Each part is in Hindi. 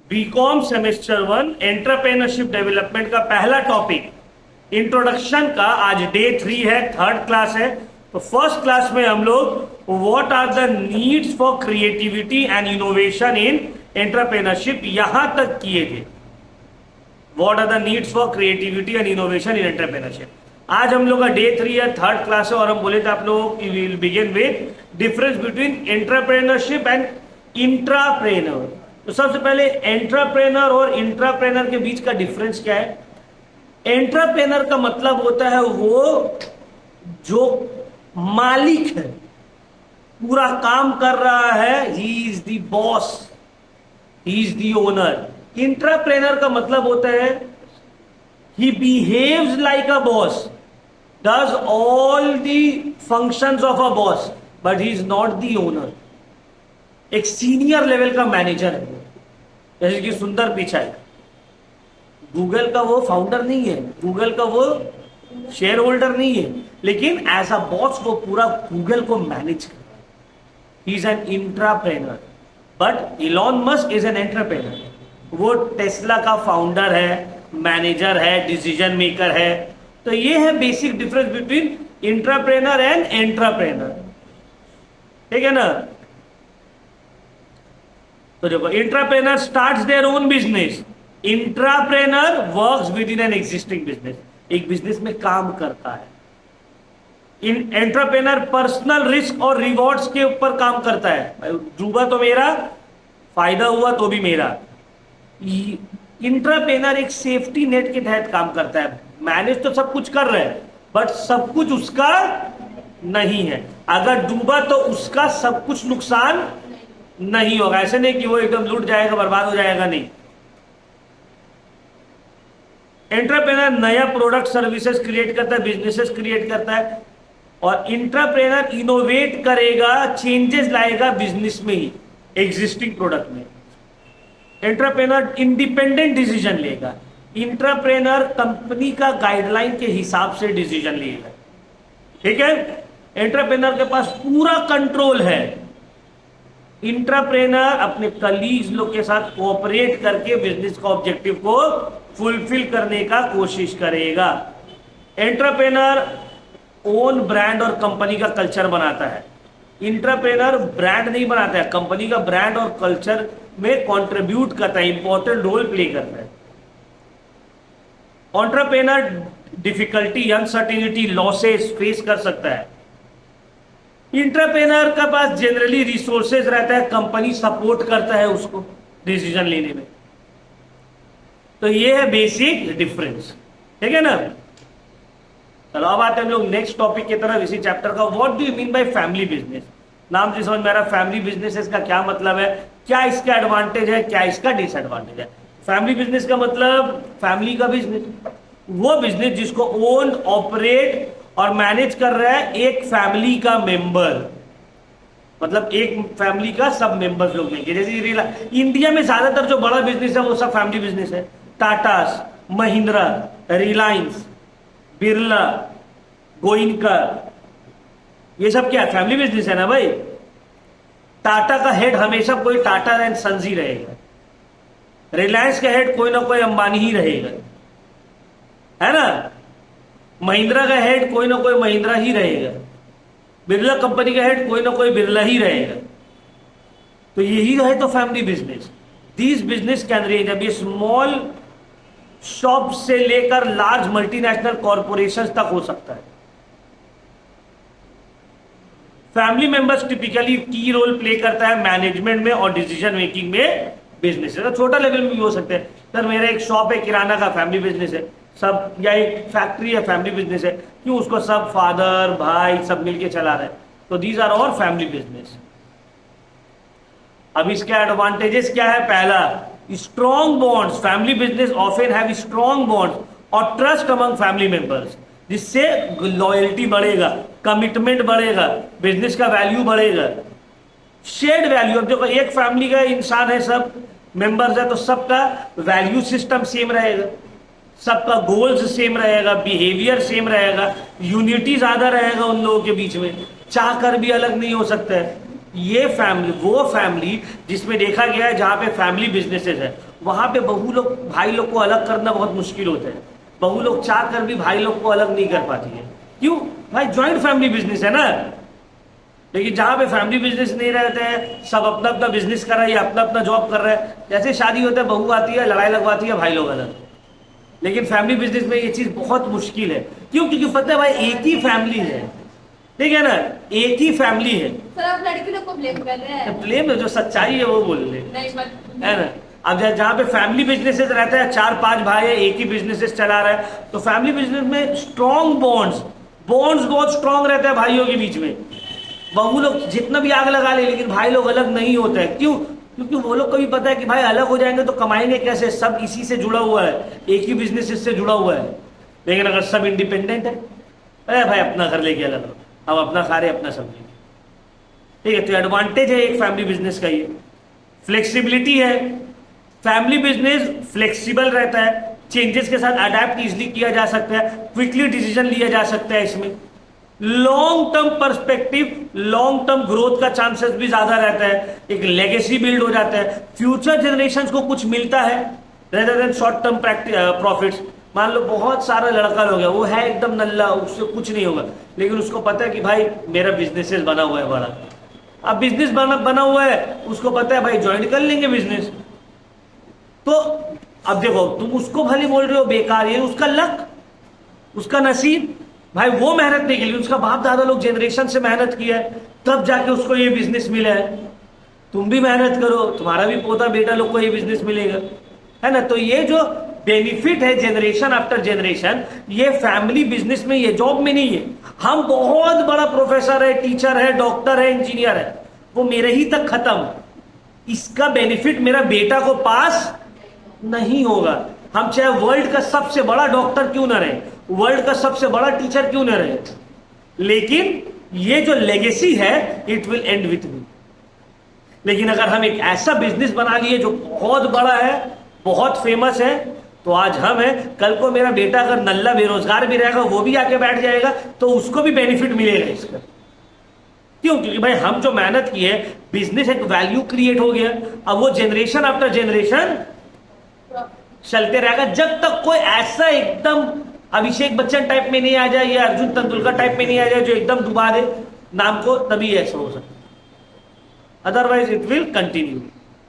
बीकॉम सेमेस्टर 1 एंटरप्रेन्योरशिप डेवलपमेंट का पहला टॉपिक इंट्रोडक्शन का आज डे 3 है, थर्ड क्लास है। तो फर्स्ट क्लास में हम लोग what are the needs for creativity and innovation in entrepreneurship यहां तक किए थे। What are the needs for creativity and innovation in entrepreneurship. आज हम लोग का डे 3 है, थर्ड क्लास है, और हम बोले थे आप लोगों की will begin with difference between entrepreneurship and intrapreneur. तो सबसे पहले एंटरप्रेनर और इंट्राप्रेनर के बीच का डिफरेंस क्या है। एंटरप्रेनर का मतलब होता है वो जो मालिक है, पूरा काम कर रहा है, he is the boss, he is the owner. Intrapreneur का मतलब होता है he behaves like a boss, does all the functions of a boss, but he is not the owner। एक सीनियर लेवल का मैनेजर है, जैसे कि सुंदर पिचाई गूगल का वो फाउंडर नहीं है, गूगल का वो शेयर होल्डर नहीं है, लेकिन एज अ बॉस वो पूरा गूगल को मैनेज कर रहा है। He is an intrapreneur. But Elon Musk is an entrepreneur. वो टेस्ला का फाउंडर है, मैनेजर है, डिसीजन मेकर है। तो ये है basic difference between intrapreneur and entrepreneur, ठीक है ना। तो देखो, intrapreneur starts their own business, intrapreneur works with in an existing business, एक बिजनेस में काम करता है। इन एंटरप्रेनर पर्सनल रिस्क और रिवॉर्ड्स के ऊपर काम करता है, डूबा तो मेरा, फायदा हुआ तो भी मेरा। इंट्राप्रेनर एक सेफ्टी नेट के तहत काम करता है, मैनेज तो सब कुछ कर रहे हैं बट सब कुछ उसका नहीं है। अगर डूबा तो उसका सब कुछ नुकसान नहीं होगा, ऐसे नहीं कि वो एकदम लूट जाएगा, बर्बाद हो जाएगा, नहीं। एंटरप्रेनर नया प्रोडक्ट सर्विसेज क्रिएट करता है, बिजनेसेस क्रिएट करता है, और इंट्राप्रेनर इनोवेट करेगा, चेंजेस लाएगा बिजनेस में ही, एग्जिस्टिंग प्रोडक्ट में। एंटरप्रेनर इंडिपेंडेंट डिसीजन लेगा, इंट्राप्रेनर कंपनी का गाइडलाइन के हिसाब से डिसीजन लेगा, ठीक है। एंटरप्रेनर के पास पूरा कंट्रोल है। इंट्राप्रेनर अपने कलीग्स लोग के साथ कोऑपरेट करके बिजनेस का ऑब्जेक्टिव को फुलफिल करने का कोशिश करेगा। एंटरप्रेनर ओन ब्रांड और कंपनी का कल्चर बनाता है। इंट्राप्रेनर ब्रांड नहीं बनाता है, कंपनी का ब्रांड और कल्चर में कंट्रीब्यूट करता है, इंपॉर्टेंट रोल प्ले करता है। Entrepreneur difficulty, uncertainty, losses face कर सकता है। इंट्राप्रेनर के पास जनरली रिसोर्सेज रहता है, कंपनी सपोर्ट करता है उसको डिसीजन लेने में। तो ये है बेसिक डिफरेंस, ठीक है ना। चलो अब आते हैं हम लोग नेक्स्ट टॉपिक की तरफ, इसी चैप्टर का। What do you mean bye family business. नाम से समझ में आ रहा है फैमिली बिजनेस का क्या मतलब है, क्या इसका एडवांटेज है, क्या इसका डिसएडवांटेज है। फैमिली बिजनेस का मतलब फैमिली का बिजनेस, वो बिजनेस जिसको ओन, ऑपरेट और मैनेज कर रहा है एक फैमिली का मेंबर, मतलब एक फैमिली का सब मेंबर्स लोग मिलकर। जैसे इंडिया में ज्यादातर जो बड़ा बिजनेस है वो सब फैमिली बिजनेस है। टाटास, महिंद्रा, रिलायंस, बिरला, गोइनका, ये सब क्या फैमिली बिजनेस है ना भाई। टाटा का हेड हमेशा कोई टाटा एंड सन्स ही रहेगा, रिलायंस का हेड कोई ना कोई अंबानी ही रहेगा, है ना। महिंद्रा का हेड कोई ना कोई महिंद्रा ही रहेगा, बिरला कंपनी का हेड कोई ना कोई बिरला ही रहेगा। तो यही है तो family business. This business can range, अभी स्मॉल शॉप से लेकर लार्ज मल्टीनेशनल कॉर्पोरेशन तक हो सकता है। फैमिली मेंबर्स टिपिकली की रोल प्ले करता है मैनेजमेंट में और डिसीजन मेकिंग में बिजनेस। तो छोटा लेवल में भी हो सकते हैं, सर मेरा एक शॉप है किराना का, फैमिली बिजनेस है सब, या एक फैक्ट्री है, फैमिली बिजनेस है, क्यों उसको सब फादर भाई सब मिलके चला रहे हैं। तो these are all family business. अब इसके एडवांटेजेस क्या है। पहला, strong bonds, family business often have strong bonds और ट्रस्ट अमंग फैमिली मेंबर्स, जिससे लॉयल्टी बढ़ेगा, कमिटमेंट बढ़ेगा, बिजनेस का वैल्यू बढ़ेगा। शेयर्ड वैल्यू, अब देखो एक फैमिली का इंसान है, सब मेंबर्स है, तो सबका वैल्यू सिस्टम सेम रहेगा, सबका गोल्स सेम रहेगा, बिहेवियर सेम रहेगा, यूनिटी ज्यादा रहेगा उन लोगों के बीच में, चाह कर भी अलग नहीं हो सकता है। ये फैमिली, वो फैमिली जिसमें देखा गया है जहां पे फैमिली बिजनेसेस है, वहां पे बहू लोग भाई लोग को अलग करना बहुत मुश्किल होता है। बहू लोग चाह कर भी भाई लोग को अलग नहीं कर पाती है। क्यों भाई? ज्वाइंट फैमिली बिजनेस है ना। लेकिन जहां पे फैमिली बिजनेस नहीं रहते हैं, सब अपना अपना बिजनेस कर रहे हैं, अपना अपना जॉब कर रहे हैं, जैसे शादी होता है बहू आती है, लड़ाई लगवाती है, भाई लोग अलग। लेकिन फैमिली बिजनेस में ये चीज बहुत मुश्किल है। क्यों? क्योंकि पता है भाई एक ही फैमिली है, ठीक है ना, एक ही फैमिली है। सर आप लड़की लोग को ब्लेम कर रहे हैं। ब्लेम जो सच्चाई है वो बोल रहे नहीं मत, है ना। अब जहाँ पे फैमिली बिजनेसेस रहता है, 4-5 भाई है, एक ही बिजनेसेस चला रहा है, तो फैमिली बिजनेस में स्ट्रॉन्ग बॉन्ड्स बहुत स्ट्रॉन्ग रहता है भाइयों के बीच में। बहू लोग जितना भी आग लगा ले, लेकिन भाई लोग अलग नहीं होते हैं। क्यों? क्योंकि वो लोग को भी पता है कि भाई अलग हो जाएंगे तो कमाएंगे कैसे, सब इसी से जुड़ा हुआ है, एक ही बिजनेस से जुड़ा हुआ है। लेकिन अगर सब इंडिपेंडेंट है, अरे भाई अपना घर लेके अलग रहो, अब अपना खा रहे अपना समझेंगे, ठीक है। तो एडवांटेज है एक फैमिली बिजनेस का ये। फ्लेक्सिबिलिटी है, फैमिली बिजनेस फ्लेक्सिबल रहता है, चेंजेस के साथ अडेप्ट इजिली किया जा सकता है, क्विकली डिसीजन लिया जा सकता है इसमें। Long term perspective, long term growth का चांसेस भी ज्यादा रहता है, एक लेगेसी बिल्ड हो जाता है, फ्यूचर जनरेशन को कुछ मिलता है rather than short term profits. मान लो बहुत सारा लड़का लोग है, वो है एकदम नल्ला, उससे कुछ नहीं होगा, लेकिन उसको पता है कि भाई मेरा बिजनेस बना हुआ है बड़ा। अब बिजनेस बना हुआ है, उसको पता है भाई ज्वाइन कर लेंगे बिजनेस। तो अब देखो, तुम उसको भले बोल रहे हो बेकार, ये उसका लक, उसका नसीब। भाई वो मेहनत नहीं की, उसका बाप दादा लोग जनरेशन से मेहनत किया है, तब जाके उसको ये बिजनेस मिला है। तुम भी मेहनत करो, तुम्हारा भी पोता बेटा लोग को ये बिजनेस मिलेगा, है ना। तो ये जो बेनिफिट है जनरेशन आफ्टर जनरेशन, ये फैमिली बिजनेस में, ये जॉब में नहीं है। हम बहुत बड़ा प्रोफेसर है, टीचर है, डॉक्टर है, इंजीनियर है, वो मेरे ही तक खत्म, इसका बेनिफिट मेरा बेटा को पास नहीं होगा। हम चाहे वर्ल्ड का सबसे बड़ा डॉक्टर क्यों ना रहे, वर्ल्ड का सबसे बड़ा टीचर क्यों ना रहे, लेकिन ये जो लेगेसी है it will and with me. लेकिन अगर हम एक ऐसा बिजनेस बना लिए जो बहुत बड़ा है, बहुत फेमस है, तो आज हम है, कल को मेरा बेटा अगर नल्ला बेरोजगार भी रहेगा, वो भी आके बैठ जाएगा, तो उसको भी बेनिफिट मिलेगा इसका। क्यों? क्योंकि भाई हम जो मेहनत की है, बिजनेस एक वैल्यू क्रिएट हो गया, अब वो जनरेशन आफ्टर जनरेशन चलते रहेगा, जब तक कोई ऐसा एकदम अभिषेक बच्चन टाइप में नहीं आ जाए या अर्जुन तेंदुलकर टाइप में नहीं आ जाए जो एकदम डुबा दे नाम को, तभी ऐसा हो सकता है, अदरवाइज इट विल कंटिन्यू।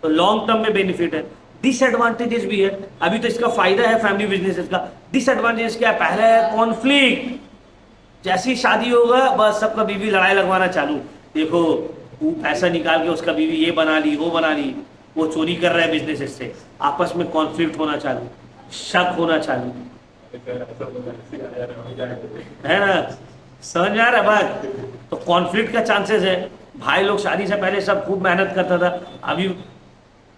तो लॉन्ग टर्म में बेनिफिट है, डिसएडवांटेजेस भी है। अभी तो इसका फायदा है फैमिली बिजनेसेस का, डिसएडवांटेज क्या है? पहला है कॉन्फ्लिक्ट, जैसी शादी होगा बस सबका बीवी लड़ाई लगवाना चालू, देखो वो पैसा निकाल के उसका बीवी ये बना ली, वो बना ली, वो चोरी कर रहा है बिजनेस से, आपस में कॉन्फ्लिक्ट होना चालू, शक होना चालू, है ना। समझ में आ रहा है बात? तो कॉन्फ्लिक्ट का चांसेस है। भाई लोग शादी से पहले सब खूब मेहनत करता था, अभी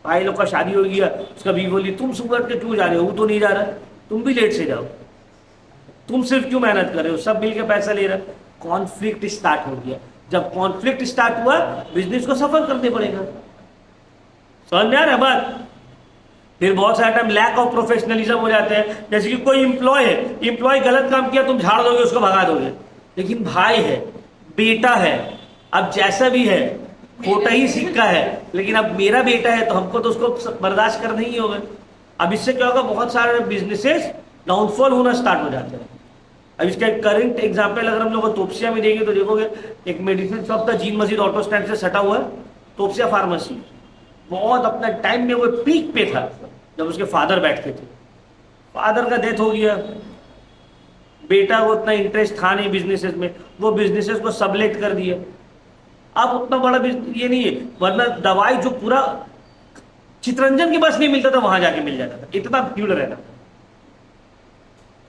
भाई लोग का शादी हो गया, उसका बीवी बोली तुम सुबह उठ के क्यों जा रहे हो, वो तो नहीं जा रहा, तुम भी लेट से जाओ, तुम सिर्फ क्यों मेहनत कर रहे हो, सब मिलकर पैसा ले रहा। कॉन्फ्लिक्ट स्टार्ट हो गया, जब कॉन्फ्लिक्ट स्टार्ट हुआ बिजनेस को सफर करने पड़ेगा। समझ में आ रहा है बात? फिर बहुत सारा टाइम लैक ऑफ प्रोफेशनलिज्म हो जाते हैं, जैसे कि कोई इंप्लॉय है, इंप्लॉय गलत काम किया तुम झाड़ दोगे, उसको भगा दोगे, लेकिन भाई है, बेटा है, अब जैसा भी है खोटा ही सिक्का है, लेकिन अब मेरा बेटा है तो हमको तो उसको बर्दाश्त करना ही होगा। अब इससे क्या होगा, बहुत सारे बिजनेसेस डाउनफॉल होना स्टार्ट हो जाते हैं। अब इसका एक करंट एग्जाम्पल अगर हम लोग तोपसिया में देंगे तो देखोगे, एक मेडिसिन शॉप था जीन मस्जिद ऑटो स्टैंड से सटा हुआ है, तोपसिया फार्मेसी, बहुत अपना टाइम में वो पीक पे था जब उसके फादर बैठते थे। फादर का डेथ हो गया, बेटा को उतना इंटरेस्ट था नहीं बिजनेसेस में, वो बिजनेसेस को सबलेट कर दिया। अब उतना बड़ा ये नहीं है, वरना दवाई जो पूरा चितरंजन के बस नहीं मिलता था वहां जाके मिल जाता था, इतना भीड़ रहता था।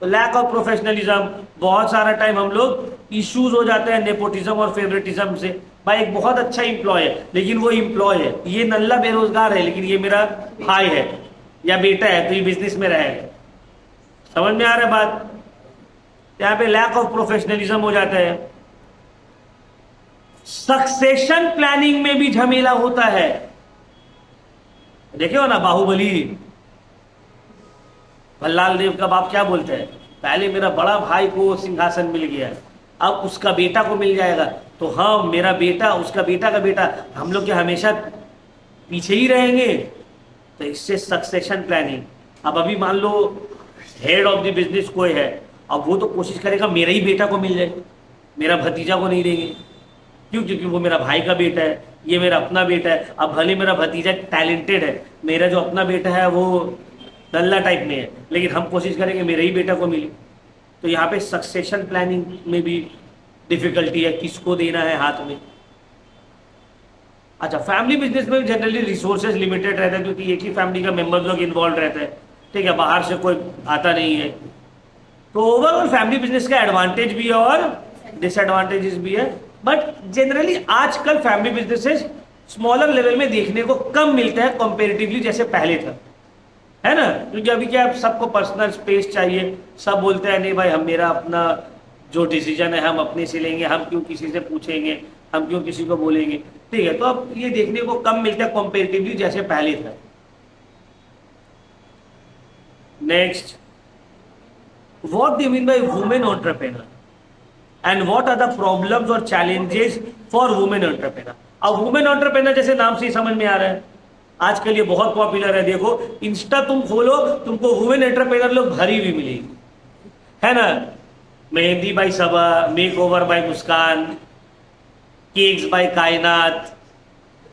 तो लैक ऑफ प्रोफेशनलिज्म, बहुत सारा टाइम हम लोग इश्यूज हो जाते हैं नेपोटिज्म और फेवरेटिज्म से। भाई एक बहुत अच्छा एम्प्लॉय है, लेकिन वो एम्प्लॉय है, ये नल्ला बेरोजगार है, लेकिन ये मेरा भाई है या बेटा है, तो ये बिजनेस में रहेगा। समझ में आ रहा है बात? यहाँ पे लैक ऑफ प्रोफेशनलिज्म हो जाता है। सक्सेशन प्लानिंग में भी झमेला होता है। देखे हो ना बाहुबली, भल्लाल देव का बाप क्या बोलते हैं, पहले मेरा बड़ा भाई को सिंहासन मिल गया, अब उसका बेटा को मिल जाएगा, तो हाँ मेरा बेटा उसका बेटा का बेटा, हम लोग क्या हमेशा पीछे ही रहेंगे? तो इससे सक्सेशन प्लानिंग। अब अभी मान लो हेड ऑफ द बिजनेस कोई है, अब वो तो कोशिश करेगा मेरा ही बेटा को मिल जाए, मेरा भतीजा को नहीं देंगे। क्यों? क्योंकि वो मेरा भाई का बेटा है, ये मेरा अपना बेटा है। अब भले मेरा भतीजा टैलेंटेड है, मेरा जो अपना बेटा है वो नल्ला टाइप में है, लेकिन हम कोशिश करेंगे मेरे ही बेटा को मिले। तो यहाँ पे सक्सेशन प्लानिंग में भी डिफिकल्टी है, किसको देना है हाथ में। अच्छा, फैमिली बिजनेस में जनरली रिसोर्सेज लिमिटेड रहता है, क्योंकि एक ही फैमिली का मेंबर लोग इन्वॉल्व रहते हैं, ठीक है, बाहर से कोई आता नहीं है। तो ओवरऑल फैमिली बिजनेस का एडवांटेज भी है और डिसएडवांटेजेस भी है, बट जनरली आजकल फैमिली बिजनेसेस स्मॉलर लेवल में देखने को कम मिलता है कंपेरेटिवली जैसे पहले था, है ना। क्योंकि अभी क्या सबको पर्सनल स्पेस चाहिए, सब बोलते हैं नहीं भाई हम मेरा अपना जो डिसीजन है हम अपने से लेंगे, हम क्यों किसी से पूछेंगे, हम क्यों किसी को बोलेंगे, ठीक है। तो अब ये देखने को कम मिलता है कंपेरेटिवली जैसे पहले था। Next, what do you mean by women entrepreneur and what are the problems और चैलेंजेस फॉर वुमेन एंटरप्रेन्योर। अब वुमेन एंटरप्रेन्योर जैसे नाम से ही समझ में आ रहा है, आजकल ये बहुत पॉपुलर है। देखो इंस्टा तुम खोलो, तुमको वुमेन एंटरप्रेन्योर लोग भरी हुई मिलेगी, है ना। Mehndi by Saba, makeover by Muskan, cakes by Kainat,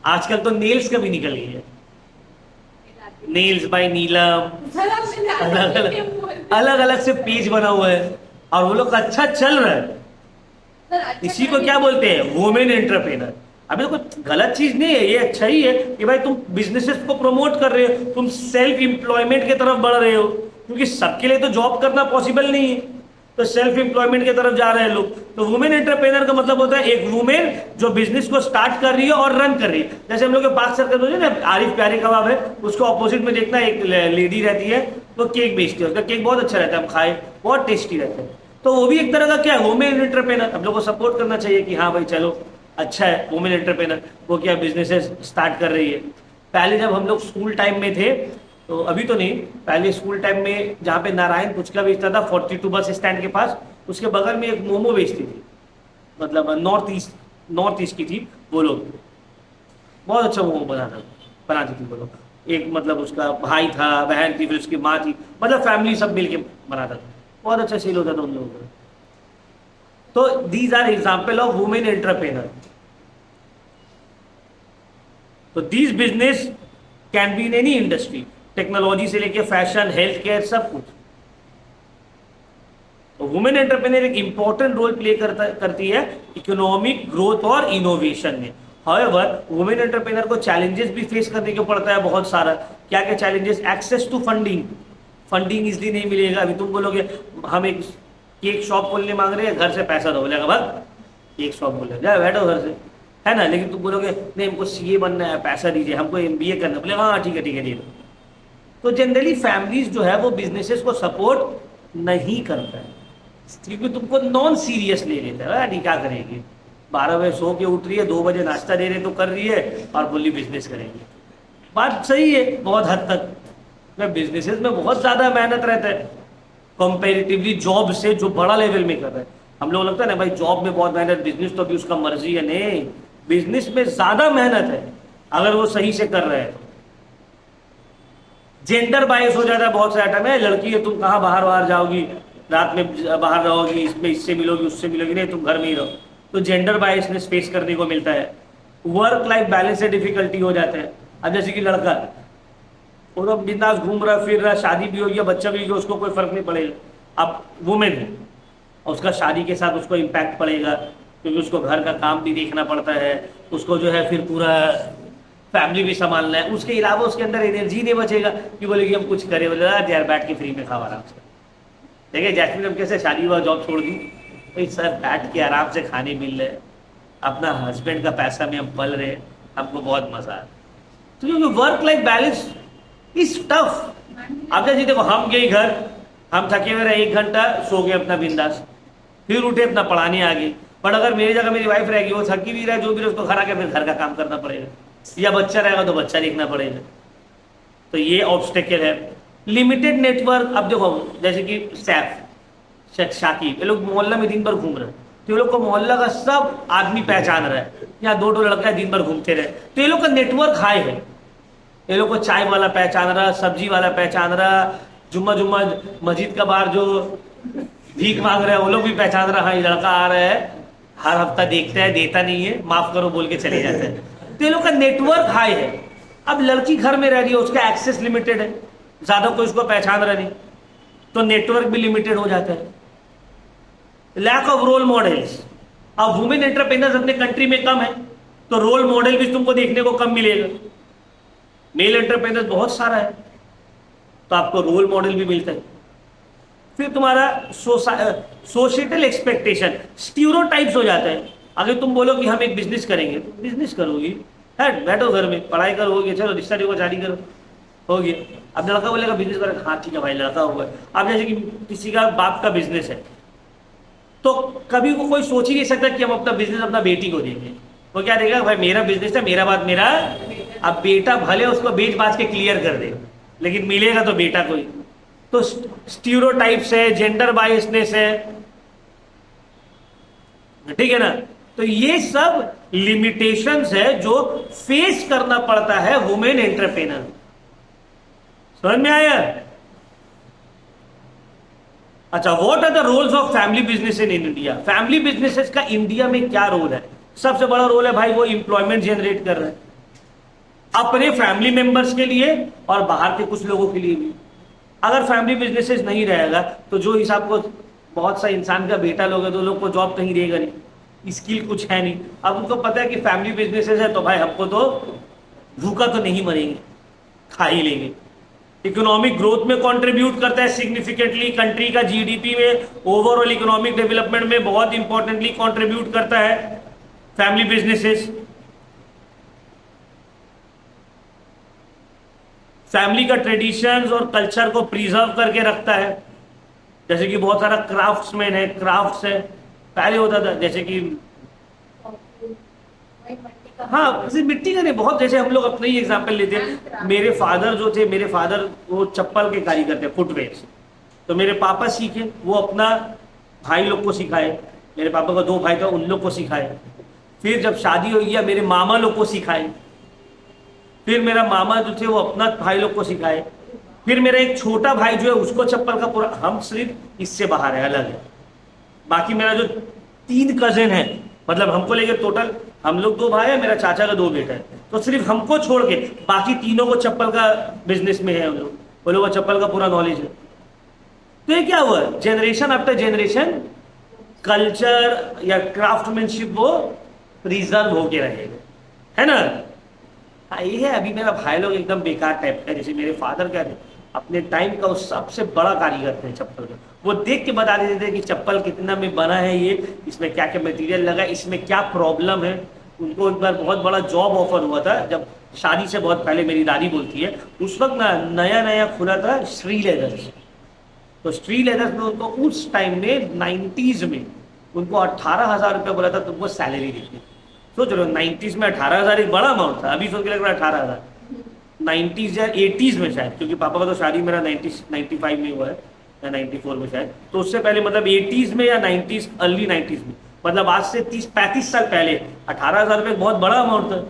आजकल तो नेल्स का भी निकल गई है, नेल्स बाय नीलम, अलग अलग से पेज बना हुआ है और वो लोग अच्छा चल रहा है। इसी को क्या बोलते हैं? Women entrepreneur. अभी तो कोई गलत चीज नहीं है, ये अच्छा ही है कि भाई तुम बिजनेसेस को प्रमोट कर रहे हो, तुम सेल्फ एम्प्लॉयमेंट की तरफ बढ़ रहे हो, क्योंकि सबके लिए तो जॉब करना पॉसिबल नहीं है, तो सेल्फ एम्प्लॉयमेंट की तरफ जा रहे हैं लोग। तो वुमेन एंटरप्रेन्योर का मतलब होता है एक वुमेन जो बिजनेस को स्टार्ट कर रही है और रन कर रही है। जैसे हम लोग के पार्क सर्कल में ना आरिफ प्यारे कबाब है, उसको ऑपोजिट में देखना एक लेडी रहती है, वो केक बेचती है, उसका केक बहुत अच्छा रहता है, हम खाए बहुत टेस्टी रहता है। तो वो भी एक तरह का क्या है, वुमेन एंटरप्रेन्योर। हम लोग को सपोर्ट करना चाहिए कि हाँ भाई चलो अच्छा है, वुमेन एंटरप्रेन्योर वो क्या बिजनेसेस स्टार्ट कर रही है। पहले जब हम लोग स्कूल टाइम में थे, तो अभी तो नहीं, पहले स्कूल टाइम में जहाँ पे नारायण पुचका बेचता था 42 बस स्टैंड के पास, उसके बगल में एक मोमो बेचती थी, मतलब नॉर्थ ईस्ट की थी वो लोग, बहुत अच्छा मोमो बनाती थी वो लोग। एक मतलब उसका भाई था, बहन थी, फिर उसकी माँ थी, मतलब फैमिली सब मिलके बनाता था, बहुत अच्छा सेल होता था उन लोगों का। तो these are example of women entrepreneur. तो these business can be in any industry, technology से लेके फैशन, हेल्थ केयर, सब कुछ। तो वुमेन एंटरप्रेन्योर एक इंपॉर्टेंट रोल प्ले करती है इकोनॉमिक ग्रोथ और इनोवेशन में। हाउएवर वुमेन एंटरप्रेन्योर को चैलेंजेस भी फेस करने को पड़ता है बहुत सारा। क्या क्या challenges? Access to funding, funding easily नहीं मिलेगा। अभी तुम बोलोगे हम एक केक शॉप खोलने मांग रहे हैं, घर से पैसा दो, बोलेगा भाग केक शॉप बोले जाए बैठो घर से, है ना। लेकिन तुम बोलोगे नहीं हमको सीए बनना है, पैसा दीजिए, हमको एमबीए करना, बोले हाँ ठीक है दे दो। तो जनरली फैमिलीज जो है वो बिजनेसेस को सपोर्ट नहीं करता है, क्योंकि तुमको नॉन सीरियस ले लेता है। क्या करेगी, 12 बजे सो के उठ रही है, 2 बजे नाश्ता दे रहे तो कर रही है और बोली बिजनेस करेंगे। बात सही है बहुत हद तक, बिजनेसेस में बहुत ज़्यादा मेहनत रहता है कंपैरेटिवली जॉब से, जो बड़ा लेवल में कर रहे हैं। हम लोग लगता है ना भाई जॉब में बहुत मेहनत, बिजनेस तो अभी उसका मर्जी है, नहीं, बिजनेस में ज़्यादा मेहनत है अगर वो सही से कर रहे हैं तो। जेंडर बायस हो जाता है बहुत सारा टाइम है, लड़की है तुम कहाँ बाहर जाओगी, रात में बाहर रहोगी, इसमें इससे मिलोगी उससे मिलोगी, नहीं तुम घर में ही रहो। तो जेंडर बायसनेस फेस करने को मिलता है। वर्क लाइफ बैलेंस से डिफिकल्टी हो जाता है। अब जैसे कि लड़का वो तो बिंदास घूम रहा फिर रहा, शादी भी हो गया, बच्चा भी हो गया, उसको कोई फर्क नहीं पड़ेगा। अब वुमेन है और उसका शादी के साथ उसको इम्पैक्ट पड़ेगा, क्योंकि उसको घर का काम भी देखना पड़ता है, उसको जो है फिर पूरा फैमिली भी संभालना है। उसके अलावा उसके अंदर एनर्जी नहीं बचेगा कि बोलेगी हम कुछ करें, बोले यार बैठ के फ्री में खाओ आराम से। देखिए जैस्मिन हम कैसे शादी हुआ जॉब छोड़ दी, भाई सर बैठ के आराम से खाने मिल रहे, अपना हस्बैंड का पैसा में हम पल रहे, हमको बहुत मजा है। तो क्योंकि work life balance is tough. अब जैसे देखो हम गए घर, हम थके हुए रहे, 1 घंटा सो गए अपना बिंदास, फिर उठे अपना पढ़ाने आ गए। पर अगर मेरी जगह मेरी वाइफ रहेगी, वो थकी भी रहे जो भी रहे, उसको घर आके फिर घर का काम करना पड़ेगा, या बच्चा रहेगा तो बच्चा देखना पड़ेगा। तो ये ऑब्स्टेकल है। Limited network. अब देखो जैसे कि सैफ, शाकिब, ये लोग मोहल्ला में दिन भर घूम रहे हैं, तो ये लोग को मोहल्ला का सब आदमी पहचान रहा है, यहाँ दो लड़का दिन भर घूमते रहे, तो ये लोग का नेटवर्क हाई है। ये लोग को चाय वाला पहचान रहा, सब्जी वाला पहचान रहा, जुम्मा जुम्मा मस्जिद का बाहर जो भीख मांग रहे हैं वो लोग भी पहचान रहा, हाँ ये लड़का आ रहा है, हर हफ्ता देखता है, देता नहीं है, माफ करो बोल के चले जाते हैं। तो ये लोग का नेटवर्क हाई है। अब लड़की घर में रह रही है, उसका एक्सेस लिमिटेड है, ज्यादा कोई उसको पहचान रहा नहीं, तो नेटवर्क भी लिमिटेड हो जाता है। Lack of role models. अब वुमेन एंटरप्रेन्योर्स अपने कंट्री में कम है, तो रोल मॉडल भी तुमको देखने को कम मिलेगा। मेल एंटरप्रेन्योर्स बहुत सारा है, तो आपको रोल मॉडल भी मिलता है। फिर तुम्हारा सोसाइटल एक्सपेक्टेशन, स्टीरियोटाइप्स हो जाता है। अगर तुम बोलो कि हम एक बिजनेस करेंगे, तो बिजनेस करोगी, है बैठो घर में, पढ़ाई करोगे, चलो रिश्ता देखो, शादी करो, हो गया। अब लड़का बोलेगा बिजनेस करें, हाँ ठीक है भाई, लड़का होगा। अब जैसे कि किसी का बाप का बिजनेस है, तो कभी को कोई सोच ही नहीं सकता कि हम अपना बिजनेस अपना बेटी को देंगे। वो क्या देगा, भाई मेरा बिजनेस है, मेरा बात मेरा। अब बेटा भले उसको बेच बाच के क्लियर कर दे, लेकिन मिलेगा तो बेटा को ही। तो स्टीरियोटाइप्स है, जेंडर बायसनेस है, ठीक है ना। तो ये सब लिमिटेशंस है जो फेस करना पड़ता है वुमेन एंटरप्रेन्योर। समझ में आया? अच्छा, what are the roles of family business in India? Family businesses का इंडिया में क्या रोल है? सबसे बड़ा रोल है भाई, वो एम्प्लॉयमेंट जनरेट कर रहे हैं अपने फैमिली मेंबर्स के लिए और बाहर के कुछ लोगों के लिए भी। अगर फैमिली बिजनेसेस नहीं रहेगा तो जो हिसाब को बहुत सा इंसान का बेटा लोग है, तो लोग को जॉब कहीं रहेगा नहीं, स्किल कुछ है नहीं। अब उनको पता है कि फैमिली बिजनेसेस है, तो भाई हमको तो भूखा तो नहीं मरेंगे, खा ही लेंगे। इकोनॉमिक ग्रोथ में कंट्रीब्यूट करता है सिग्निफिकेंटली, कंट्री का जीडीपी में, ओवरऑल इकोनॉमिक डेवलपमेंट में बहुत इंपॉर्टेंटली कंट्रीब्यूट करता है फैमिली बिजनेसेस। फैमिली का ट्रेडिशंस और कल्चर को प्रिजर्व करके रखता है। जैसे कि बहुत सारा क्राफ्ट्समैन है, क्राफ्ट्स है, पहले होता था जैसे कि हाँ सिर्फ मिट्टी का नहीं, बहुत, जैसे हम लोग अपने ही एग्जाम्पल लेते हैं। मेरे फादर जो थे, मेरे फादर वो चप्पल के कारीगर थे, फुटवेयर। तो मेरे पापा सीखे, वो अपना भाई लोग को सिखाए, मेरे पापा का 2 भाई था उन लोग को सिखाए। फिर जब शादी हो गया मेरे मामा लोग को सिखाए, फिर मेरा मामा जो थे वो अपना भाई लोग को सिखाए, फिर मेरा एक छोटा भाई जो है उसको चप्पल का पूरा, हम सिर्फ इससे बाहर है, अलग है। बाकी मेरा जो 3 कजिन है, मतलब हमको लेके टोटल हम लोग 2 भाई है, मेरा चाचा का 2 बेटा है, तो सिर्फ हमको छोड़ के बाकी तीनों को चप्पल का बिजनेस में है, हम लोग वो लोग को चप्पल का पूरा नॉलेज है। तो ये क्या हुआ, जनरेशन आफ्टर जनरेशन कल्चर या क्राफ्टमैनशिप वो प्रिजर्व होके रहेगा, है ना। हाँ ये है, अभी मेरा भाई लोग एकदम बेकार टाइप का, जैसे मेरे फादर क्या थे, अपने टाइम का वो सबसे बड़ा कारीगर थे चप्पल का। वो देख के बता देते थे कि चप्पल कितना में बना है, ये इसमें क्या क्या मटेरियल लगा, इसमें क्या प्रॉब्लम है। उनको एक बार बहुत बड़ा जॉब ऑफर हुआ था, जब शादी से बहुत पहले, मेरी दादी बोलती है उस वक्त ना नया नया खुला था श्री लेदर्स। तो श्री लेदर्स में उनको उस टाइम में 90s में उनको 18,000 रुपये बोला था तुमको सैलरी देती। सोच रहे हो 90s में 18,000 एक बड़ा अमाउंट था, अभी सोच के लग रहा है 18,000। 90s या 80s में शायद, क्योंकि पापा का तो शादी मेरा 95 में हुआ है या 94 में शायद, तो उससे पहले मतलब 80s में या 90s, अर्ली 90s में, मतलब आज से 30-35 साल पहले 18,000 रुपये बहुत बड़ा अमाउंट था।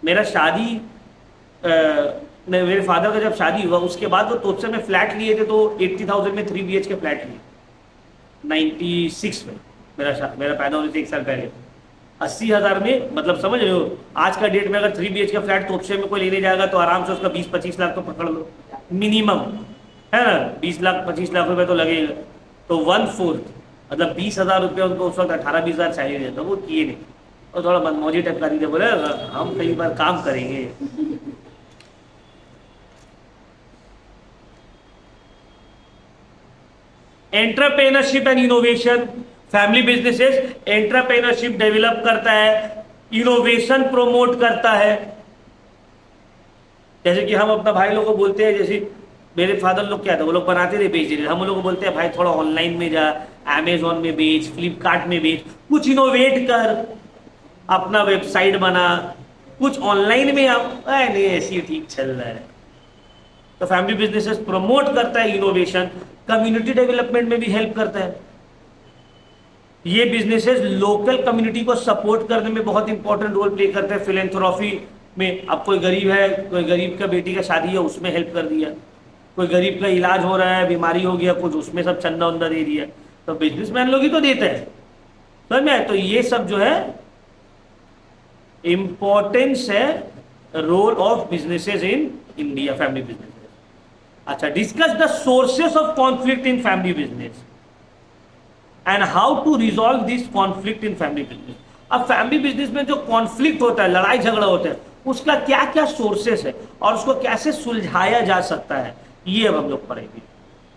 मेरा शादी मेरे फादर का जब शादी हुआ उसके बाद वो तोतसे में फ्लैट लिए थे, तो 80,000 में 3 BHK फ्लैट लिए 96 में। मेरा पैदा होने से 1 साल पहले 80,000 में, मतलब समझ रहे हो आज का डेट में अगर 3 BHK फ्लैट तोपसे में कोई लेने जाएगा तो आराम से उसका 20-25 लाख तो पकड़ लो मिनिमम, है ना। 20 लाख 25 लाख रुपए तो लगेगा। तो 1/4 मतलब 20,000 रुपये उनको उस वक्त 18-20 हज़ार सैलरी देता, वो किए नहीं, और थोड़ा मनमौजी टाइप करी थे, बोले हम कई बार काम करेंगे। Entrepreneurship and innovation, family businesses entrepreneurship develop करता है, इनोवेशन प्रोमोट करता है। जैसे कि हम अपना भाई लोग को बोलते हैं, जैसे मेरे फादर लोग क्या था, वो लोग बनाते थे बेच देते, हम लोग को बोलते हैं भाई थोड़ा ऑनलाइन में जा, अमेजोन में बेच, फ्लिपकार्ट में बेच, कुछ इनोवेट कर, अपना वेबसाइट बना, कुछ ऑनलाइन में आप नहीं ऐसी ठीक चल रहा है। तो फैमिली बिजनेसेस प्रमोट करता है इनोवेशन, कम्युनिटी डेवलपमेंट में भी हेल्प करता है। ये बिजनेसेस लोकल कम्युनिटी को सपोर्ट करने में बहुत इंपॉर्टेंट रोल प्ले करते हैं। फिलेंथ्रोफी में, अब कोई गरीब है, कोई गरीब का बेटी का शादी है, उसमें हेल्प कर दिया। कोई गरीब का इलाज हो रहा है, बीमारी हो गया कुछ, उसमें सब चंदा उंदा दे दिया। तो बिजनेसमैन लोग ही तो देते हैं, समझ में आए? तो ये सब जो है इंपॉर्टेंस है role of businesses in India, family businesses. अच्छा, discuss the sources of conflict in family business and how to resolve this conflict in family business. अब फैमिली बिजनेस में जो कॉन्फ्लिक्ट होता है, लड़ाई झगड़ा होता है, उसका क्या क्या सोर्सेस है और उसको कैसे सुलझाया जा सकता है, ये अब हम लोग पढ़ेंगे।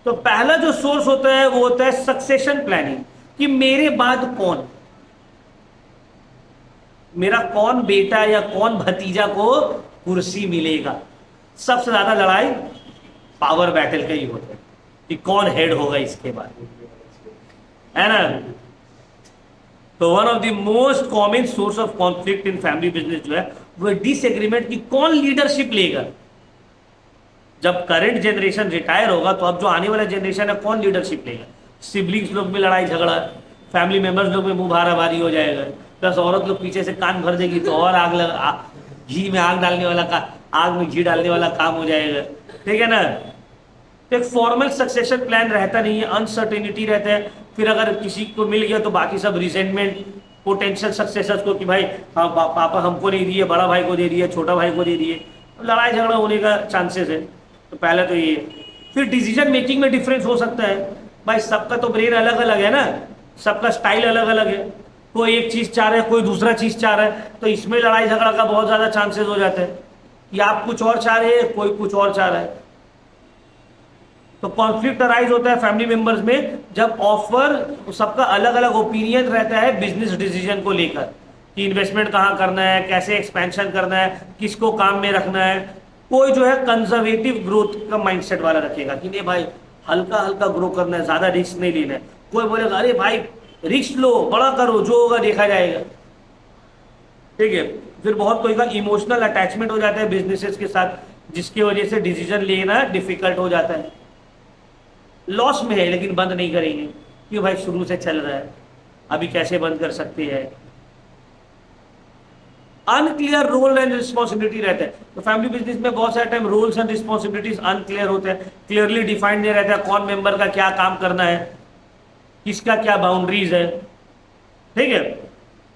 तो पहला जो सोर्स होता है वो होता है सक्सेशन प्लानिंग, कि मेरे बाद कौन, मेरा कौन बेटा या कौन भतीजा को कुर्सी मिलेगा। सबसे ज्यादा लड़ाई पावर बैटल का ही होता है कि कौन हेड होगा इसके बाद, है ना। तो one of the most common source of conflict in family business जो है वो डिसएग्रीमेंट की कौन लीडरशिप लेगा। जब करंट जनरेशन रिटायर होगा तो अब जो आने वाला जनरेशन है कौन लीडरशिप लेगा। सिबलिंग्स लोग में लड़ाई झगड़ा, फैमिली मेंबर्स लोग में मुंह भारा भारी हो जाएगा, प्लस औरत लोग पीछे से कान भर देगी तो और घी में आग डालने वाला आग में घी डालने वाला काम हो जाएगा, ठीक है ना। तो एक फॉर्मल सक्सेशन प्लान रहता नहीं है, अनसर्टेनिटी रहता है। फिर अगर किसी को मिल गया तो बाकी सब रिजेंटमेंट पोटेंशियल सक्सेसर्स को कि भाई हाँ पापा हमको नहीं दिए, बड़ा भाई को दे दिए, छोटा भाई को दे दिए, तो लड़ाई झगड़ा होने का चांसेस है। तो पहले तो ये। फिर डिसीजन मेकिंग में डिफरेंस हो सकता है भाई, सबका तो ब्रेन अलग अलग है ना, सबका स्टाइल अलग अलग है। कोई एक चीज चाह रहा है, कोई दूसरा चीज चाह रहा है, तो इसमें लड़ाई झगड़ा का बहुत ज्यादा चांसेस हो जाते हैं कि आप कुछ और चाह रहे हैं, कोई कुछ और चाह रहा है। तो कॉन्फ्लिक्ट अराइज होता है फैमिली मेंबर्स में जब ऑफर, सबका अलग अलग ओपिनियन रहता है बिजनेस डिसीजन को लेकर कि इन्वेस्टमेंट कहाँ करना है, कैसे एक्सपेंशन करना है, किसको काम में रखना है। कोई जो है कंजर्वेटिव ग्रोथ का माइंडसेट वाला रखेगा कि नहीं भाई हल्का हल्का ग्रो करना है, ज्यादा रिस्क नहीं लेना है। कोई बोलेगा अरे भाई रिस्क लो, बड़ा करो, जो होगा देखा जाएगा, ठीक है। फिर बहुत कोई का इमोशनल अटैचमेंट हो जाता है बिजनेसेस के साथ, जिसकी वजह से डिसीजन लेना डिफिकल्ट हो जाता है। लॉस में है लेकिन बंद नहीं करेंगे क्यों भाई, शुरू से चल रहा है, अभी कैसे बंद कर सकते हैं। अनक्लियर रोल एंड रिस्पॉन्सिबिलिटी रहता है। तो फैमिली बिजनेस में बहुत सारे time roles and responsibilities unclear होते हैं, क्लियरली डिफाइंड नहीं रहता है कौन मेंबर का क्या काम करना है, किसका क्या बाउंड्रीज है, ठीक है।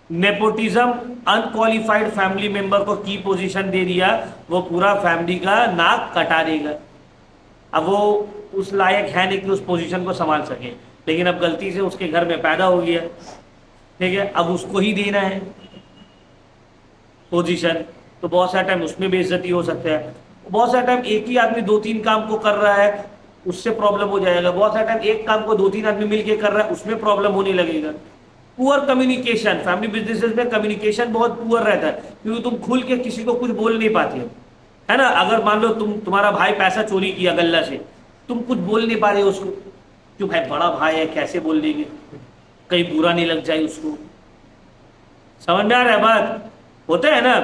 नेपोटिज्म, अनक्वालिफाइड फैमिली मेंबर को की पोजीशन दे दिया, वो पूरा फैमिली का नाक कटा देगा। अब वो उस लायक है नहीं कि उस पोजीशन को संभाल सके, लेकिन अब गलती से उसके घर में पैदा हो गया, ठीक है, अब उसको ही देना है पोजीशन, तो बहुत सारा टाइम उसमें बेइज्जती हो सकता है। बहुत सारा टाइम एक ही आदमी दो तीन काम को कर रहा है, उससे प्रॉब्लम हो जाएगा। बहुत सारा टाइम एक काम को दो तीन आदमी मिलके कर रहा है, उसमें प्रॉब्लम होने लगेगा। पुअर कम्युनिकेशन, फैमिली बिजनेसेस में कम्युनिकेशन बहुत पुअर रहता है क्योंकि तुम खुल के किसी को कुछ बोल नहीं पाते हो, है ना। अगर मान लो तुम्हारा भाई पैसा चोरी किया गल्ला से, तुम कुछ बोल नहीं पा रहे हो उसको, क्यों भाई बड़ा भाई है, कैसे बोल देंगे, कहीं बुरा नहीं लग जाए उसको। समझ में आ रहा है बात, होता है ना।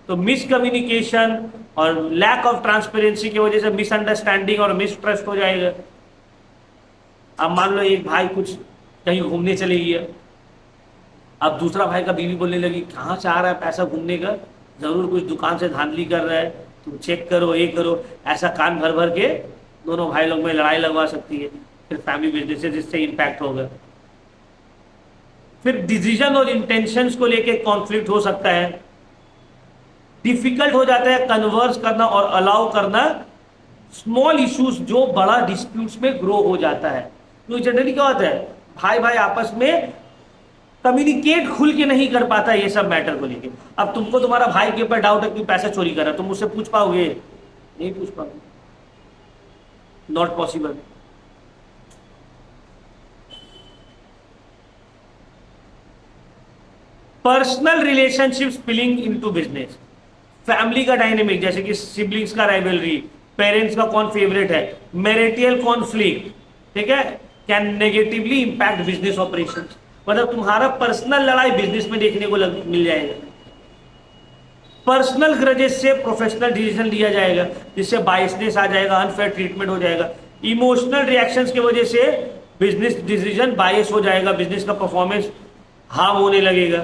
तो मिसकम्युनिकेशन और लैक ऑफ ट्रांसपेरेंसी की वजह से मिसअंडरस्टैंडिंग और मिसट्रस्ट हो जाएगा। अब मान लो एक भाई कुछ कहीं घूमने चले गया, अब दूसरा भाई का बीवी बोलने लगी कहाँ से आ रहा है पैसा घूमने का, जरूर कुछ दुकान से धांधली कर रहा है, तुम चेक करो, ये करो, ऐसा कान भर भर के दोनों भाई लोग में लड़ाई लगवा सकती है। फिर फैमिली बिजनेसेस इससे इंपैक्ट होगा। फिर डिसीजन और इंटेंशंस को लेके कॉन्फ्लिक्ट हो सकता है, डिफिकल्ट हो जाता है कन्वर्स करना और अलाउ करना स्मॉल इश्यूज जो बड़ा डिस्प्यूट्स में ग्रो हो जाता है। तो जनरली क्या होता है, भाई भाई आपस में कम्युनिकेट खुल के नहीं कर पाता ये सब मैटर को लेके। अब तुमको तुम्हारा भाई के ऊपर डाउट है कि पैसा चोरी कर रहा है, तुम मुझसे पूछ पाओगे? नहीं पूछ पाओगे, not possible. Personal relationship spilling into business, family का डायनेमिक, जैसे कि सिबलिंग्स का राइवलरी, पेरेंट्स का कौन फेवरेट है, मैरिटल कॉन्फ्लिक्ट, ठीक है, can negatively impact business operations. मतलब तुम्हारा पर्सनल लड़ाई बिजनेस में देखने को मिल जाएगा। पर्सनल ग्रजेस से प्रोफेशनल डिसीजन लिया जाएगा, जिससे बायसनेस आ जाएगा, अनफेयर ट्रीटमेंट हो जाएगा। इमोशनल रिएक्शंस की वजह से बिजनेस डिसीजन बायस हो जाएगा, बिजनेस का परफॉर्मेंस हार्म होने लगेगा।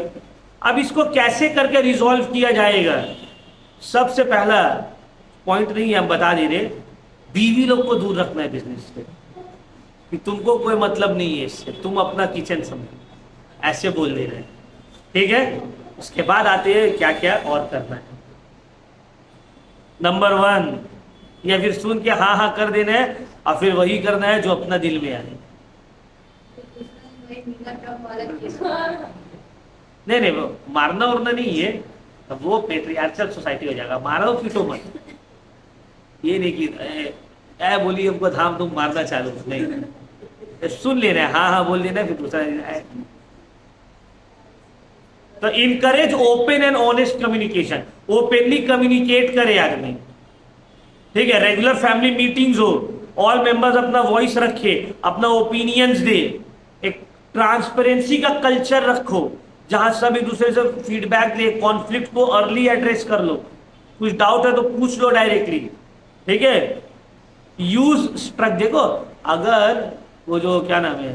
अब इसको कैसे करके रिजॉल्व किया जाएगा? सबसे पहला पॉइंट नहीं है, हम बता दे रहे, बीवी लोग को दूर रखना है बिजनेस से, कि तुमको कोई मतलब नहीं है इससे, तुम अपना किचन समझो, ऐसे बोल दे रहे हैं। ठीक है, उसके बाद आते हैं क्या क्या और करना है। नंबर 1, या फिर सुन के हाँ हाँ कर देना है और फिर वही करना है जो अपना दिल में आए। नहीं नहीं, वो मारना उड़ना नहीं है, वो पेट्रियार्चल सोसाइटी हो जाएगा। मारो पीटो मत, ये नहीं कि ए बोली हमको धाम तुम मारना चालू, नहीं, सुन लेना है, हाँ हाँ बोल देना, फिर दूसरा तो encourage open and honest communication, openly communicate करे आदमी। ठीक है, रेगुलर फैमिली मीटिंग्स हो, ऑल मेंबर्स अपना वॉइस रखे, अपना ओपिनियंस दे, एक ट्रांसपेरेंसी का कल्चर रखो जहां सब एक दूसरे से फीडबैक दे, कॉन्फ्लिक्ट को अर्ली एड्रेस कर लो, कुछ डाउट है तो पूछ लो डायरेक्टली। ठीक है, यूज स्ट्रक, देखो अगर वो जो क्या नाम है,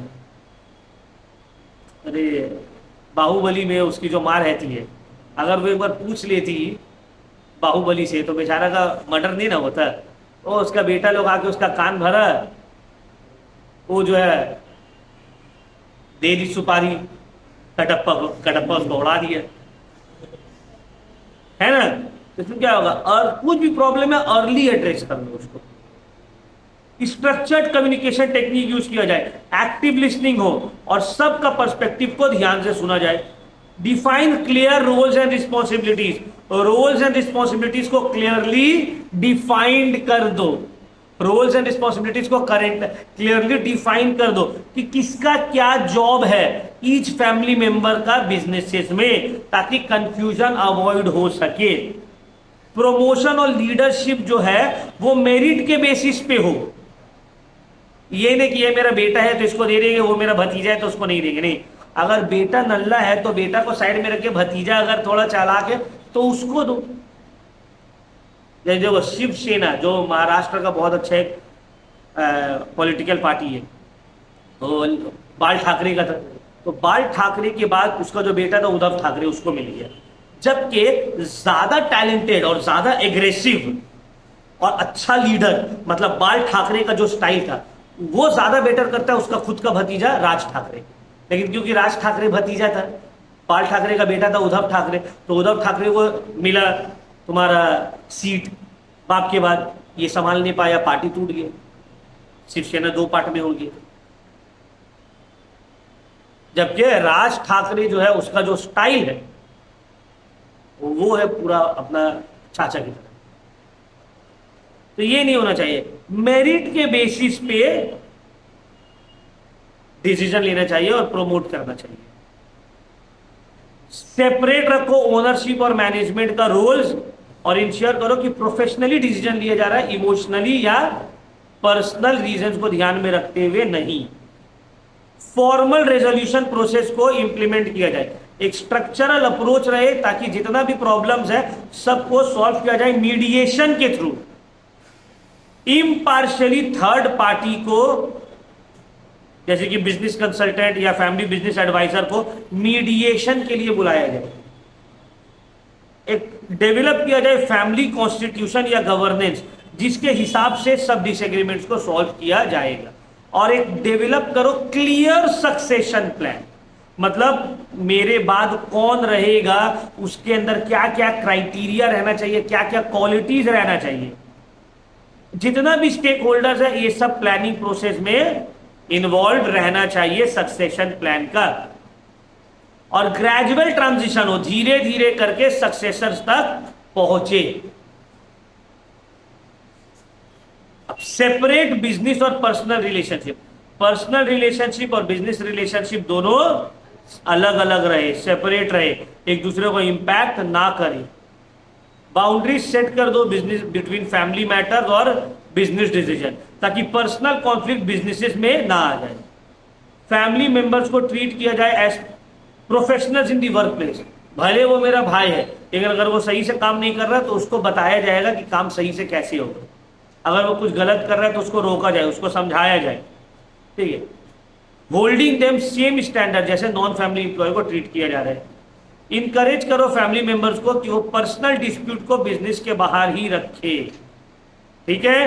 अरे बाहुबली में उसकी जो माँ रहती है, अगर वो एक बार पूछ लेती बाहुबली से तो बेचारा का मर्डर नहीं ना होता। वो उसका बेटा लोग आके उसका कान भरा, वो जो है दे दी सुपारी, कटप्पा उसको उड़ा दिया, है ना। तो इसमें क्या होगा, और कुछ भी प्रॉब्लम है अर्ली एड्रेस कर लो उसको। स्ट्रक्चर्ड कम्युनिकेशन टेक्निक यूज किया जाए, एक्टिव लिसनिंग हो और सबका पर्सपेक्टिव को ध्यान से सुना जाए। Define clear roles and responsibilities, roles and responsibilities को क्लियरली डिफाइंड कर दो, रोल्स एंड रिस्पॉन्सिबिलिटीज को करेंट क्लियरली डिफाइन कर दो कि किसका क्या जॉब है ईच फैमिली मेंबर का बिजनेसेस में, ताकि कंफ्यूजन अवॉइड हो सके। प्रमोशन और लीडरशिप जो है वो मेरिट के बेसिस पे हो, ये नहीं कि ये मेरा बेटा है तो इसको दे देंगे, वो मेरा भतीजा है तो उसको नहीं देंगे, नहीं। अगर बेटा नल्ला है तो बेटा को साइड में रखे, भतीजा अगर थोड़ा चालाक है तो उसको दो। जैसे देखो शिवसेना जो महाराष्ट्र का बहुत अच्छा एक पॉलिटिकल पार्टी है, तो बाल ठाकरे का था, तो बाल ठाकरे के बाद उसका जो बेटा था उद्धव ठाकरे, उसको मिल गया। जबकि ज्यादा टैलेंटेड और ज्यादा एग्रेसिव और अच्छा लीडर, मतलब बाल ठाकरे का जो स्टाइल था वो ज्यादा बेटर करता है उसका खुद का भतीजा राज ठाकरे। लेकिन क्योंकि राज ठाकरे भतीजा था, बाल ठाकरे का बेटा था उद्धव ठाकरे, तो उद्धव ठाकरे को मिला तुम्हारा सीट, बाप के बाद ये संभाल नहीं पाया, पार्टी टूट गई, शिवसेना 2 पार्ट में हो गई। जबकि राज ठाकरे जो है उसका जो स्टाइल है वो है पूरा अपना चाचा की तरह। तो ये नहीं होना चाहिए, मेरिट के बेसिस पे डिसीजन लेना चाहिए और प्रमोट करना चाहिए। सेपरेट रखो ओनरशिप और मैनेजमेंट का रोल्स, और इंश्योर करो कि प्रोफेशनली डिसीजन लिया जा रहा है, इमोशनली या पर्सनल रीजंस को ध्यान में रखते हुए नहीं। फॉर्मल रेजोल्यूशन प्रोसेस को इंप्लीमेंट किया जाए, एक स्ट्रक्चरल अप्रोच रहे ताकि जितना भी प्रॉब्लम्स है सबको सॉल्व किया जाए मीडिएशन के थ्रू। इम्पार्शियली थर्ड पार्टी को, जैसे कि बिजनेस कंसल्टेंट या फैमिली बिजनेस एडवाइजर को मीडिएशन के लिए बुलाया जाए। एक डेवलप किया जाए फैमिली कॉन्स्टिट्यूशन या गवर्नेंस जिसके हिसाब से सब डिसएग्रीमेंट्स को सॉल्व किया जाएगा। और एक डेवलप करो क्लियर सक्सेशन प्लान, मतलब मेरे बाद कौन रहेगा, उसके अंदर क्या क्या क्राइटेरिया रहना चाहिए, क्या क्या क्वालिटीज रहना चाहिए। जितना भी स्टेक होल्डर्स है ये सब प्लानिंग प्रोसेस में इन्वॉल्व रहना चाहिए सक्सेशन प्लान का। और ग्रेजुअल ट्रांजिशन हो, धीरे धीरे करके सक्सेसर्स तक पहुंचे। अब सेपरेट बिजनेस और पर्सनल रिलेशनशिप, पर्सनल रिलेशनशिप और बिजनेस रिलेशनशिप दोनों अलग अलग रहे, सेपरेट रहे, एक दूसरे को इंपैक्ट ना करे। बाउंड्री सेट कर दो बिजनेस बिटवीन फैमिली मैटर्स और बिजनेस डिसीजन, ताकि पर्सनल कॉन्फ्लिक्ट बिजनेसेस में ना आ जाए। फैमिली मेंबर्स को ट्रीट किया जाए as professionals in the workplace. भले वो मेरा भाई है, लेकिन अगर वो सही से काम नहीं कर रहा तो उसको बताया जाएगा कि काम सही से कैसे होगा। अगर वो कुछ गलत कर रहा है तो उसको रोका जाए, उसको समझाया जाए। ठीक है, होल्डिंग देम सेम स्टैंडर्ड, जैसे नॉन फैमिली एम्प्लॉय को ट्रीट किया जा रहा है। इनकरेज करो फैमिली मेंबर्स को कि वो पर्सनल डिस्प्यूट को बिजनेस के बाहर ही रखे। ठीक है,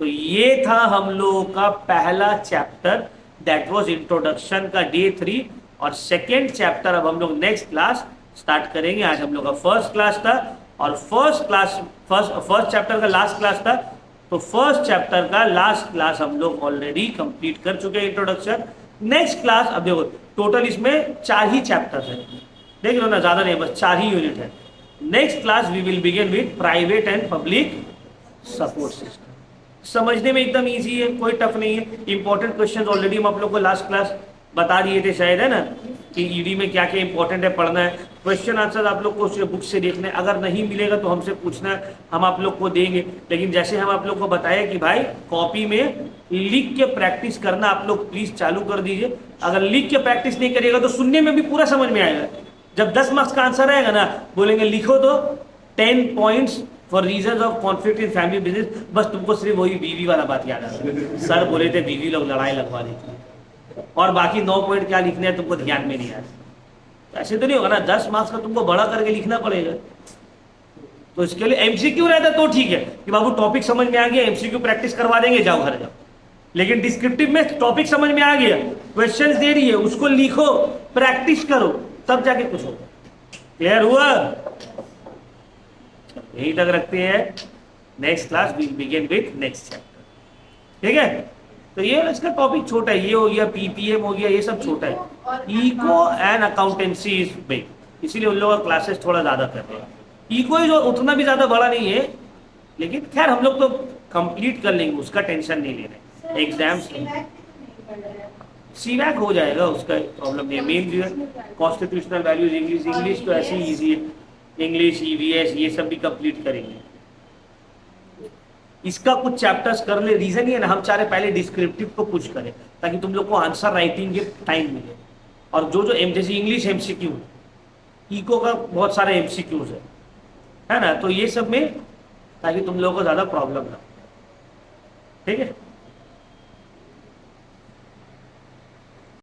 तो ये था हम लोगों का पहला चैप्टर, दैट वाज इंट्रोडक्शन का डे 3। और सेकेंड चैप्टर अब हम लोग नेक्स्ट क्लास स्टार्ट करेंगे। आज हम लोग का फर्स्ट क्लास था, और फर्स्ट चैप्टर का लास्ट क्लास था, तो फर्स्ट चैप्टर का लास्ट क्लास हम लोग ऑलरेडी कंप्लीट कर चुके हैं, इंट्रोडक्शन। नेक्स्ट क्लास, अब देखो टोटल इसमें 4 ही चैप्टर्स हैं, देख लो ना, ज्यादा नहीं, बस 4 ही यूनिट है। Next class we will begin with private and public support system. समझने में एकदम इजी है, कोई टफ नहीं है। इंपॉर्टेंट क्वेश्चंस ऑलरेडी हम आप लोग को लास्ट क्लास बता दिए थे शायद, है ना, कि ईडी में क्या क्या इंपॉर्टेंट है, पढ़ना है। क्वेश्चन आंसर आप लोग को बुक से देखना है, अगर नहीं मिलेगा तो हमसे पूछना है, हम आप लोग को देंगे। लेकिन जैसे हम आप लोग को बताया कि भाई कॉपी में लिख के प्रैक्टिस करना आप लोग प्लीज चालू कर दीजिए। अगर लिख के प्रैक्टिस नहीं करिएगा तो सुनने में भी पूरा समझ में आएगा। जब 10 मार्क्स का आंसर आएगा ना, बोलेंगे लिखो तो 10 points for reason of conflict in family business, बस तुमको सिर्फ वही बीवी वाला बात याद आ रहा है। सर बोले थे बीवी लोग लड़ाई लगवा देती है, और बाकी 9 पॉइंट क्या लिखने हैं तुमको ध्यान में नहीं आया। ऐसे तो नहीं होगा ना, 10 मार्क्स का तुमको बड़ा करके लिखना पड़ेगा। तो इसके लिए एमसीक्यू रहता तो ठीक है कि बाबू टॉपिक समझ में आ गया, एमसीक्यू प्रैक्टिस करवा देंगे, जाओ घर जाओ। लेकिन डिस्क्रिप्टिव में टॉपिक समझ में आ गया, क्वेश्चंस दे रही है, उसको लिखो, प्रैक्टिस करो, तब जाके कुछ होगा। क्लियर हुआ? यही तक रखते हैं। Next class will begin with next chapter. ठीक है, तो ये इसका टॉपिक छोटा है, ये हो गया, पीपीएम हो गया, ये सब छोटा है। Eco and accountancy is big, इसीलिए उन लोगों का क्लासेस थोड़ा ज्यादा कर रहे हैं। इको जो उतना भी ज्यादा बड़ा नहीं है, लेकिन खैर हम लोग तो कंप्लीट कर लेंगे, उसका टेंशन नहीं लेना। एग्जाम्स सीवैक हो जाएगा, उसका प्रॉब्लम नहीं है। मेन जो है कॉन्स्टिट्यूशनल वैल्यूज, इंग्लिश तो ऐसे ही ईजी है, इंग्लिश ईवीएस ये सब भी कंप्लीट करेंगे। इसका कुछ चैप्टर्स कर ले, रीजन ये है ना, हम चाह रहे पहले डिस्क्रिप्टिव को पुश करें ताकि तुम लोग को आंसर राइटिंग के टाइम मिले। और जो जैसे इंग्लिश एमसीक्यू, इको का बहुत सारे एमसीक्यूज है ना, तो ये सब में ताकि तुम लोगों को ज्यादा प्रॉब्लम ना हो। ठीक है।